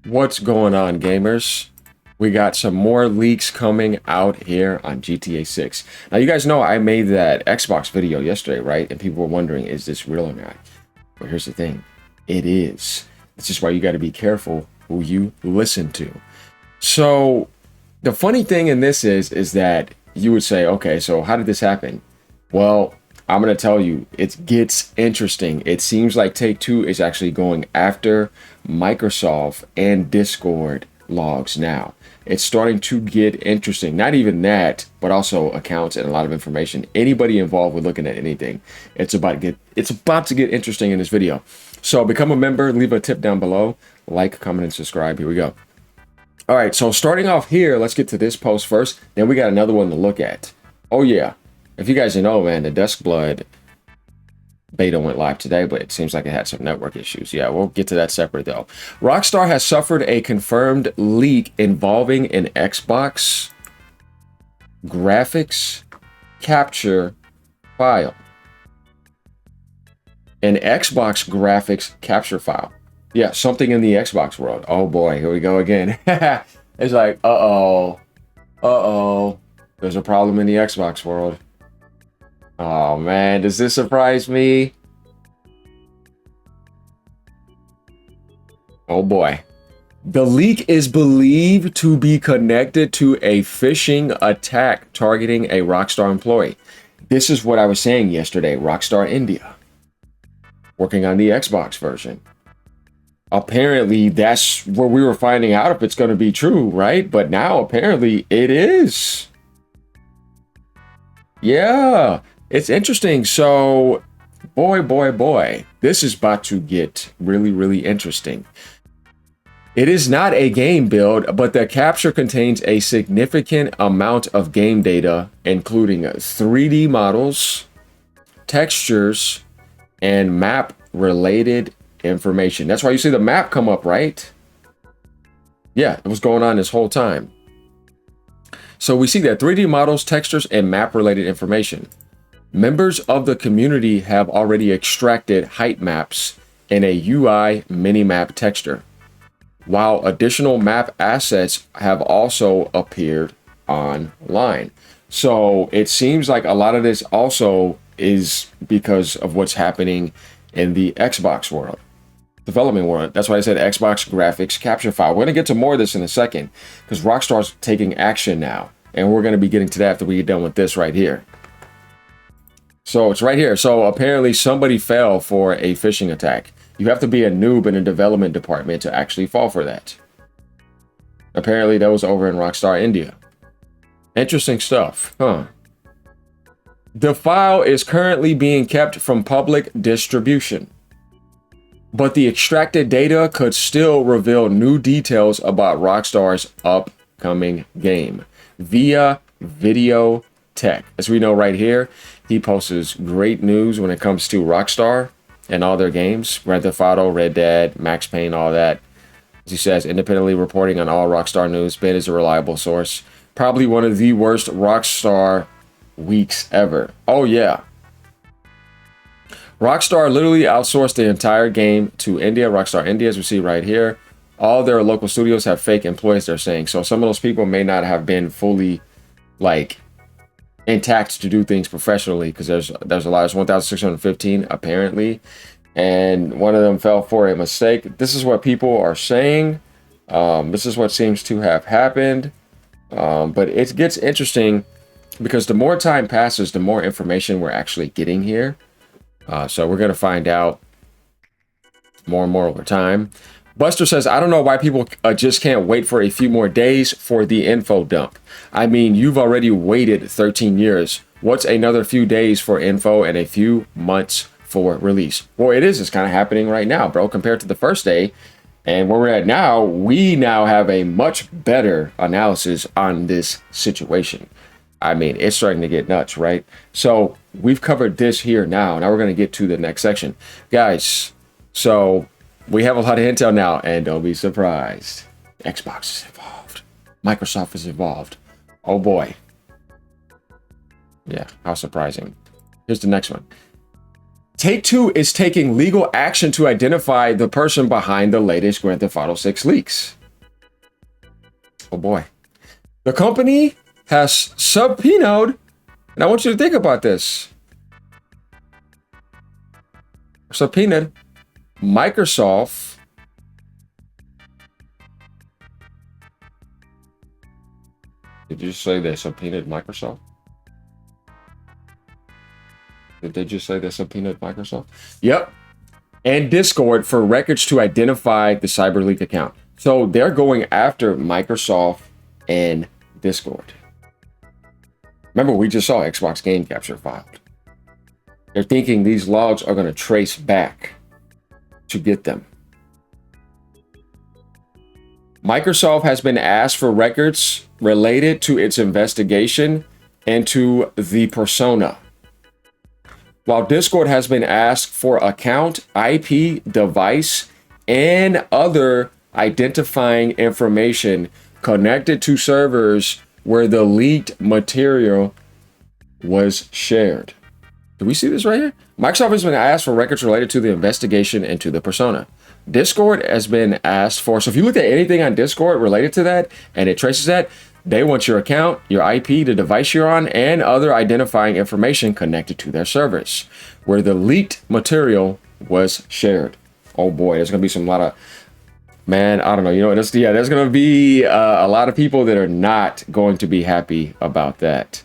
What's going on, gamers? We got some more leaks coming out here on GTA 6. Now, you guys know I made that Xbox video yesterday, right? And people were wondering, is this real or not? Well, here's the thing. It is. This is why you got to be careful who you listen to. So, the funny thing in this is that you would say, okay, so how did this happen? Well, I'm going to tell you, it gets interesting. It seems like Take-Two is actually going after Microsoft and Discord logs now. It's starting to get interesting. Not even that, but also accounts and a lot of information. Anybody involved with looking at anything, it's about to get interesting in this video. So become a member, leave a tip down below, like, comment, and subscribe. Here we go. All right, so starting off here, let's get to this post first. Then we got another one to look at. Oh yeah. If you guys know, man, the Duskblood beta went live today, but it seems like it had some network issues. Yeah, we'll get to that separate, though. Rockstar has suffered a confirmed leak involving an Xbox graphics capture file. An Xbox graphics capture file. Yeah, something in the Xbox world. Oh, boy, here we go again. It's like, uh-oh. Uh-oh. There's a problem in the Xbox world. Oh man, does this surprise me? Oh boy. The leak is believed to be connected to a phishing attack targeting a Rockstar employee. This is what I was saying yesterday, Rockstar India, working on the Xbox version. Apparently, that's where we were finding out if it's going to be true, right? But now apparently it is. Yeah. It's interesting. So, boy, this is about to get really, really interesting. It is not a game build, but the capture contains a significant amount of game data, including 3D models, textures, and map-related information. That's why you see the map come up, right? Yeah, it was going on this whole time. So we see that 3D models, textures, and map-related information. Members of the community have already extracted height maps in a UI minimap texture, while additional map assets have also appeared online. So it seems like a lot of this also is because of what's happening in the Xbox world, development world. That's why I said Xbox graphics capture file. We're going to get to more of this in a second because Rockstar's taking action now, and we're going to be getting to that after we get done with this right here. So it's right here. So apparently somebody fell for a phishing attack. You have to be a noob in the development department to actually fall for that. Apparently that was over in Rockstar India. Interesting stuff, huh? The file is currently being kept from public distribution, but the extracted data could still reveal new details about Rockstar's upcoming game via video tech. As we know right here, he posts great news when it comes to Rockstar and all their games. Grand Theft Auto, Red Dead, Max Payne, all that. As he says, independently reporting on all Rockstar news. Ben is a reliable source. Probably one of the worst Rockstar weeks ever. Oh yeah. Rockstar literally outsourced the entire game to India. Rockstar India, as we see right here. All their local studios have fake employees, they're saying. So some of those people may not have been fully, like, intact to do things professionally, because there's a lot. There's 1,615 apparently, and one of them fell for a mistake. This is what people are saying. This is what seems to have happened, but it gets interesting because the more time passes, the more information we're actually getting here. So we're going to find out more and more over time. Buster says, I don't know why people just can't wait for a few more days for the info dump. I mean, you've already waited 13 years. What's another few days for info and a few months for release? Well, it's kind of happening right now, bro, compared to the first day. And where we're at now, we now have a much better analysis on this situation. I mean, it's starting to get nuts, right? So we've covered this here now. Now we're going to get to the next section. Guys, so we have a lot of intel now, and don't be surprised. Xbox is involved. Microsoft is involved. Oh boy. Yeah, how surprising. Here's the next one. Take-Two is taking legal action to identify the person behind the latest Grand Theft Auto 6 leaks. Oh boy. The company has subpoenaed, and I want you to think about this. Subpoenaed Microsoft Did you say they subpoenaed Microsoft? Did they just say they subpoenaed Microsoft? Yep. And Discord for records to identify the CyberLeak account. So they're going after Microsoft and Discord. Remember, we just saw Xbox Game Capture filed. They're thinking these logs are going to trace back to get them. Microsoft has been asked for records related to its investigation into the persona, while Discord has been asked for account, IP, device, and other identifying information connected to servers where the leaked material was shared. Do we see this right here? Microsoft has been asked for records related to the investigation into the persona. Discord has been asked for, so if you look at anything on Discord related to that and it traces that, they want your account, your IP, the device you're on, and other identifying information connected to their servers where the leaked material was shared. Oh boy, there's going to be a lot of, man, I don't know. You know, there's going to be a lot of people that are not going to be happy about that.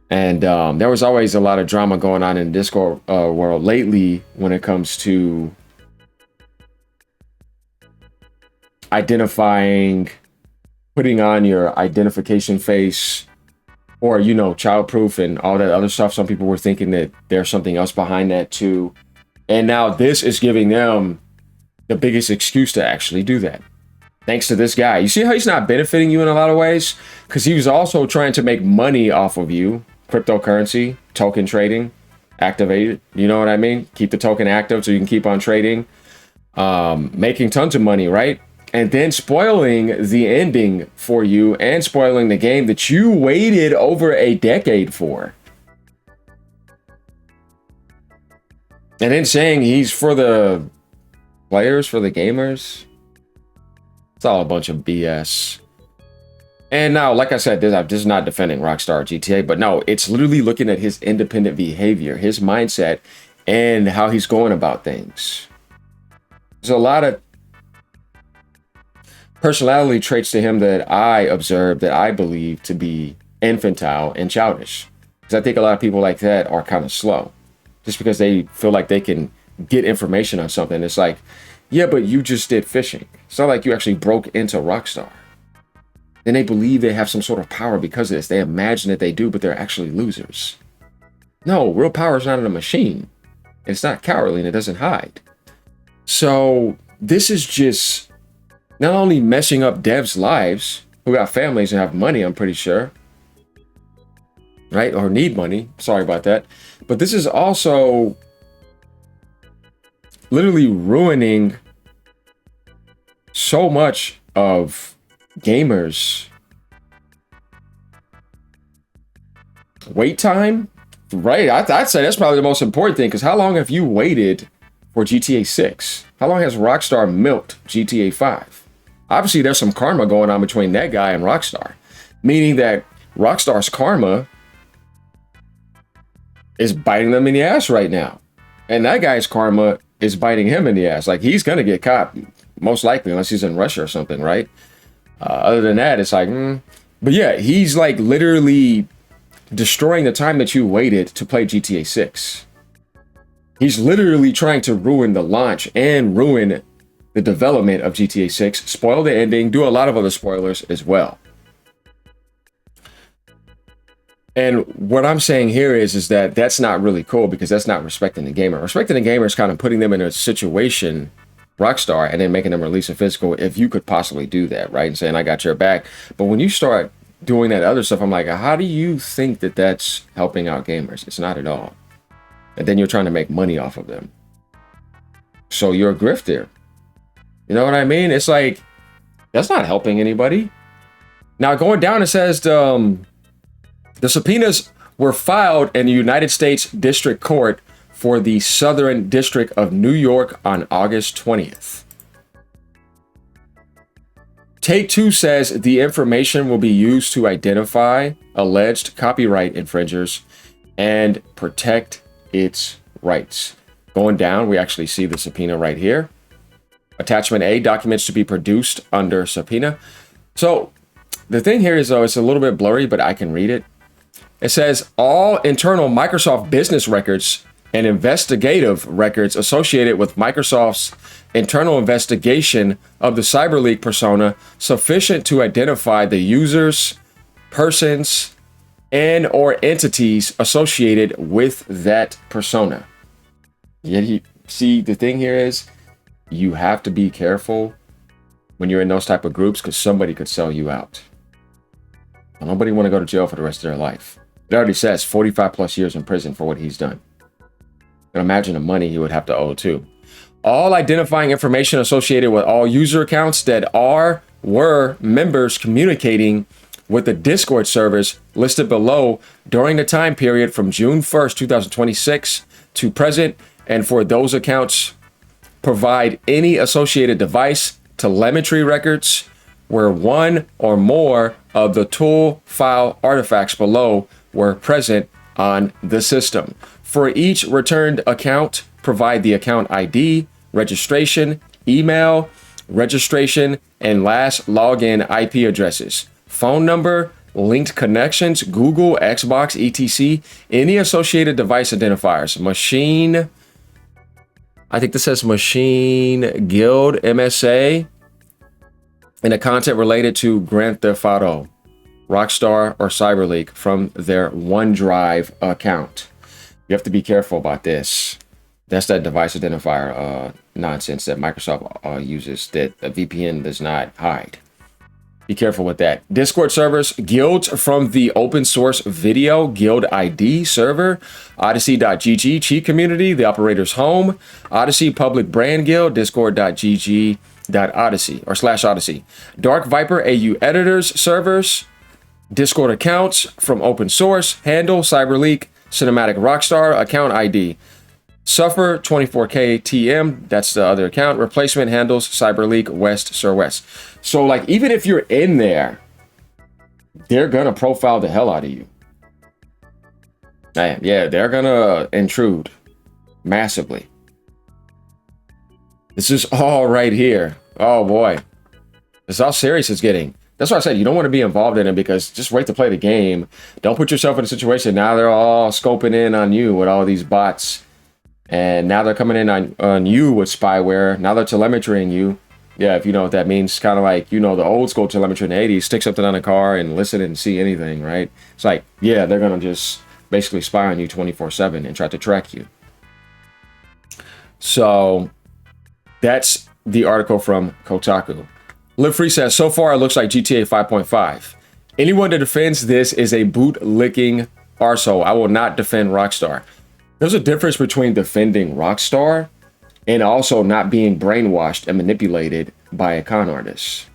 And there was always a lot of drama going on in the Discord world lately when it comes to identifying, putting on your identification face, or, you know, childproof and all that other stuff. Some people were thinking that there's something else behind that too. And now this is giving them the biggest excuse to actually do that. Thanks to this guy. You see how he's not benefiting you in a lot of ways? Because he was also trying to make money off of you. Cryptocurrency, token trading, activated. You know what I mean? Keep the token active so you can keep on trading. Making tons of money, right? And then spoiling the ending for you and spoiling the game that you waited over a decade for. And then saying he's for the players, for the gamers. It's all a bunch of BS. And now, like I said, this is not defending Rockstar GTA, but no, it's literally looking at his independent behavior, his mindset, and how he's going about things. There's a lot of personality traits to him that I observed, that I believe to be infantile and childish. Because I think a lot of people like that are kind of slow. Just because they feel like they can get information on something. It's like, yeah, but you just did phishing. It's not like you actually broke into Rockstar. Then they believe they have some sort of power because of this. They imagine that they do, but they're actually losers. No, real power is not in a machine. It's not cowardly and it doesn't hide. So this is just not only messing up devs' lives, who got families and have money, I'm pretty sure, right? Or need money. Sorry about that. But this is also literally ruining so much of gamers' wait time, right? I'd say that's probably the most important thing, because how long have you waited for GTA 6? How long has Rockstar milked GTA 5? Obviously, there's some karma going on between that guy and Rockstar, meaning that Rockstar's karma is biting them in the ass right now. And that guy's karma is biting him in the ass. Like, he's going to get caught, most likely, unless he's in Russia or something, right? Other than that, it's like, But yeah, he's like literally destroying the time that you waited to play GTA 6. He's literally trying to ruin the launch and ruin the development of GTA 6, spoil the ending, do a lot of other spoilers as well. And what I'm saying here is that that's not really cool, because that's not respecting the gamer. Respecting the gamer is kind of putting them in a situation, Rockstar, and then making them release a physical, if you could possibly do that, right? And saying, I got your back. But when you start doing that other stuff, I'm like, how do you think that that's helping out gamers? It's not at all. And then you're trying to make money off of them. So you're a grifter. You know what I mean? It's like, that's not helping anybody. Now, going down, it says the subpoenas were filed in the United States District Court for the Southern District of New York on August 20th. Take-Two says the information will be used to identify alleged copyright infringers and protect its rights. Going down, we actually see the subpoena right here. Attachment A, documents to be produced under subpoena. So the thing here is, though, it's a little bit blurry, but I can read it. It says all internal Microsoft business records and investigative records associated with Microsoft's internal investigation of the CyberLeak persona sufficient to identify the users, persons, and or entities associated with that persona. Yet you see, the thing here is you have to be careful when you're in those type of groups because somebody could sell you out. Nobody want to go to jail for the rest of their life. It already says 45 plus years in prison for what he's done. And imagine the money he would have to owe too. All identifying information associated with all user accounts that were members communicating with the Discord servers listed below during the time period from June 1st, 2026 to present, and for those accounts, provide any associated device telemetry records where one or more of the tool file artifacts below were present on the system. For each returned account, provide the account ID, registration, email, registration, and last login IP addresses, phone number, linked connections, Google, Xbox, etc., any associated device identifiers, machine, I think this says Machine Guild, MSA, and the content related to Grand Theft Auto, Rockstar, or CyberLeak from their OneDrive account. You have to be careful about this. That's that device identifier nonsense that Microsoft uses that a VPN does not hide. Be careful with that. Discord servers, guilds from the open source video guild ID server, Odyssey.gg cheat community, the operator's home, Odyssey public brand guild, discord.gg.odyssey or /Odyssey. Dark Viper AU editors servers, Discord accounts from open source, handle, CyberLeak, Cinematic Rockstar, account ID. Suffer 24K TM, that's the other account. Replacement handles, CyberLeak, West, Sir West. So like, even if you're in there, they're gonna profile the hell out of you. Man, yeah, they're gonna intrude massively. This is all right here. Oh boy. This is how serious it's getting. That's why I said you don't want to be involved in it, because just wait to play the game. Don't put yourself in a situation. Now they're all scoping in on you with all these bots. And now they're coming in on you with spyware. Now they're telemetrying you. Yeah, if you know what that means. Kind of like, you know, the old school telemetry in the 80s. Stick something on a car and listen and see anything, right? It's like, yeah, they're going to just basically spy on you 24/7 and try to track you. So that's the article from Kotaku. Live Free says, so far it looks like GTA 5.5. Anyone that defends this is a boot-licking arsehole. I will not defend Rockstar. There's a difference between defending Rockstar and also not being brainwashed and manipulated by a con artist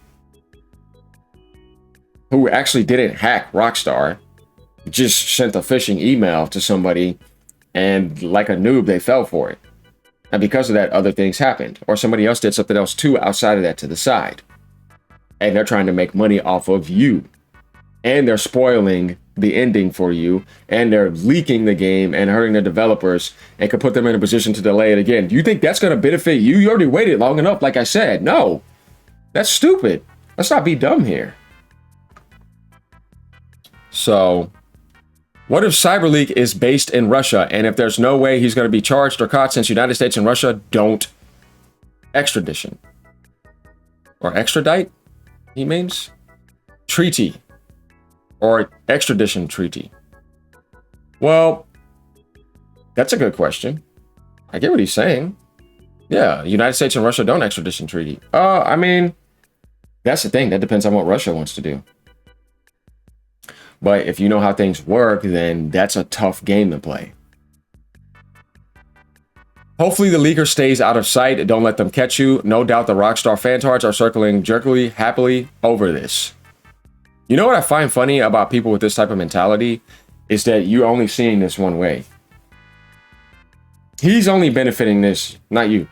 who actually didn't hack Rockstar, just sent a phishing email to somebody, and like a noob, they fell for it. And because of that, other things happened. Or somebody else did something else too outside of that to the side. And they're trying to make money off of you. And they're spoiling the ending for you, and they're leaking the game and hurting the developers and could put them in a position to delay it again. Do you think that's going to benefit you? You already waited long enough, like I said. No, that's stupid. Let's not be dumb here. So what if CyberLeak is based in Russia, and if there's no way he's going to be charged or caught, since United States and Russia don't extradition or extradite, he means treaty or extradition treaty? Well, that's a good question. I get what he's saying. Yeah, United States and Russia don't extradition treaty. I mean, that's the thing. That depends on what Russia wants to do. But if you know how things work, then that's a tough game to play. Hopefully the leaker stays out of sight. Don't let them catch you. No doubt the Rockstar fantards are circling jerkily, happily over this. You know what I find funny about people with this type of mentality is that you're only seeing this one way. He's only benefiting this, not you.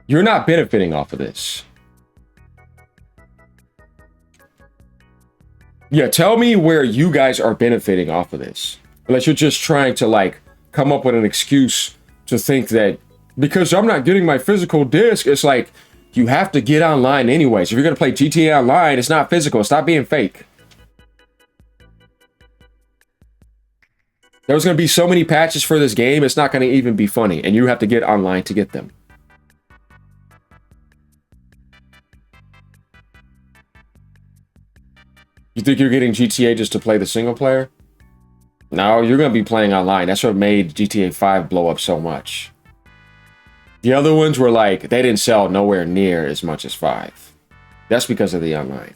You're not benefiting off of this. Yeah, tell me where you guys are benefiting off of this. Unless you're just trying to like come up with an excuse to think that because I'm not getting my physical disc, it's like you have to get online anyways. If you're gonna play GTA Online, it's not physical. Stop being fake. There's gonna be so many patches for this game, it's not gonna even be funny, and you have to get online to get them. You think you're getting GTA just to play the single player? No, you're going to be playing online. That's what made GTA 5 blow up so much. The other ones were like, they didn't sell nowhere near as much as 5. That's because of the online.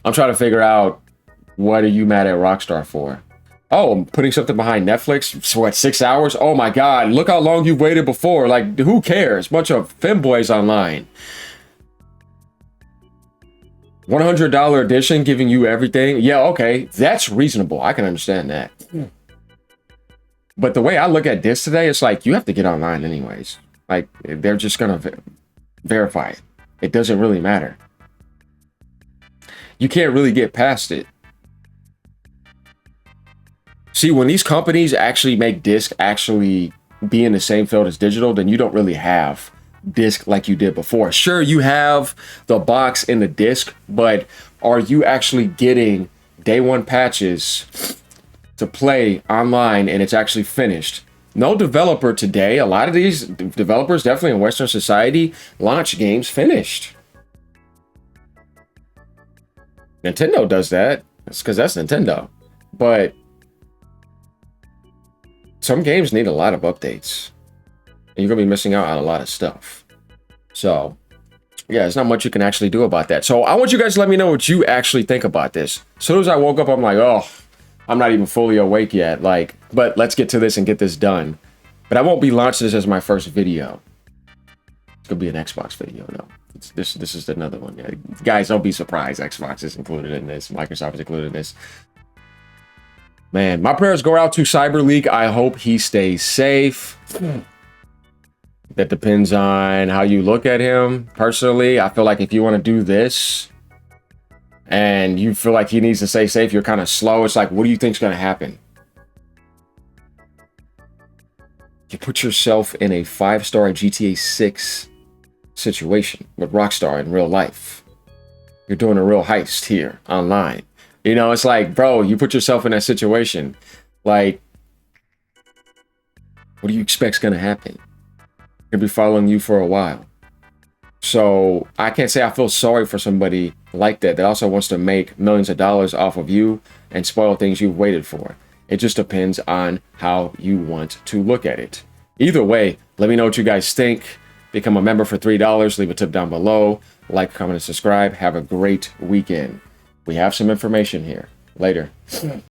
I'm trying to figure out, what are you mad at Rockstar for? Oh, I'm putting something behind Netflix? So what, 6 hours? Oh my God, look how long you've waited before. Like, who cares? Bunch of femboys online. $100 edition giving you everything? Yeah, okay, that's reasonable. I can understand that. But the way I look at this today, it's like, you have to get online anyways. Like, they're just gonna verify it. It doesn't really matter. You can't really get past it. See, when these companies actually make disc actually be in the same field as digital, then you don't really have disc like you did before. Sure, you have the box and the disc, but are you actually getting day one patches to play online and it's actually finished? No developer today, a lot of these developers, definitely in Western society, launch games finished. Nintendo does that. That's because that's Nintendo. But some games need a lot of updates. And you're going to be missing out on a lot of stuff. So, yeah, there's not much you can actually do about that. So I want you guys to let me know what you actually think about this. As soon as I woke up, I'm like, oh, I'm not even fully awake yet. Like, but let's get to this and get this done. But I won't be launching this as my first video. It's going to be an Xbox video, though. This is another one. Yeah. Guys, don't be surprised. Xbox is included in this. Microsoft is included in this. Man, my prayers go out to Cyber League. I hope he stays safe. That depends on how you look at him. Personally, I feel like if you want to do this and you feel like he needs to stay safe, you're kind of slow. It's like, what do you think's going to happen? You put yourself in a 5-star GTA 6 situation with Rockstar in real life. You're doing a real heist here online. You know, it's like, bro, you put yourself in that situation. Like, what do you expect's going to happen? He'll be following you for a while. So I can't say I feel sorry for somebody like that also wants to make millions of dollars off of you and spoil things you've waited for. It just depends on how you want to look at it. Either way, let me know what you guys think. Become a member for $3. Leave a tip down below. Like, comment, and subscribe. Have a great weekend. We have some information here. Later.